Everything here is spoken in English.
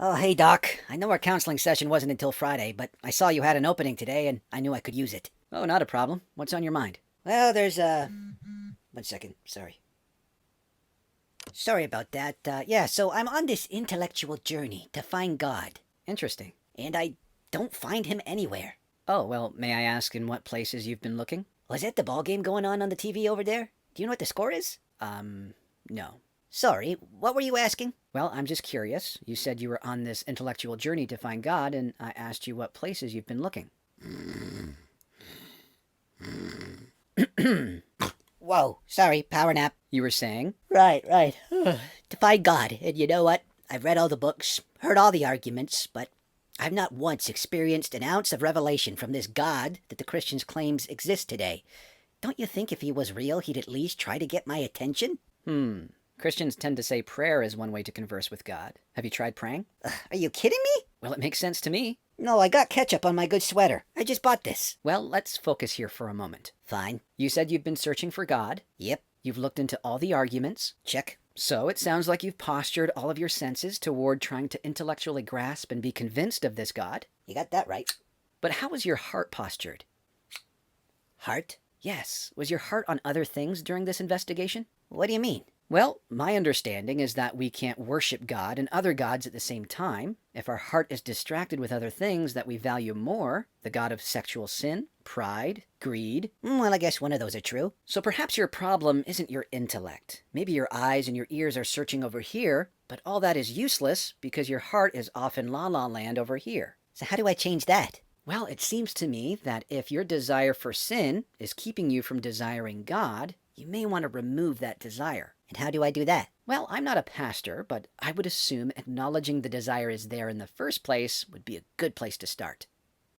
Oh, hey, Doc. I know our counseling session wasn't until Friday, but I saw you had an opening today, and I knew I could use it. Oh, not a problem. What's on your mind? Well, there's, 1 second. Sorry about that. Yeah, so I'm on this intellectual journey to find God, Interesting. and I don't find him anywhere. Oh, well, may I ask in what places you've been looking? Was that the ball game going on the TV over there? Do you know what the score is? No. Sorry, what were you asking? Well, I'm just curious. You said you were on this intellectual journey to find God, and I asked you what places you've been looking. Whoa, sorry, power nap. You were saying? Right. To find God, and you know what? I've read all the books, heard all the arguments, but I've not once experienced an ounce of revelation from this God that the Christians claims exists today. Don't you think if he was real, he'd at least try to get my attention? Christians tend to say prayer is one way to converse with God. Have you tried praying? Are you kidding me? Well, it makes sense to me. No, I got ketchup on my good sweater. I just bought this. Well, let's focus here for a moment. Fine. You said you've been searching for God. Yep. You've looked into all the arguments. Check. So it sounds like you've postured all of your senses toward trying to intellectually grasp and be convinced of this God. You got that right. But how was your heart postured? Heart? Yes. Was your heart on other things during this investigation? What do you mean? Well, my understanding is that we can't worship God and other gods at the same time. If our heart is distracted with other things that we value more, the god of sexual sin, pride, greed. Well, I guess one of those are true. So perhaps your problem isn't your intellect. Maybe your eyes and your ears are searching over here, but all that is useless because your heart is off in la la land over here. So how do I change that? Well, it seems to me that if your desire for sin is keeping you from desiring God, you may want to remove that desire. And how do I do that? Well, I'm not a pastor, but I would assume acknowledging the desire is there in the first place would be a good place to start.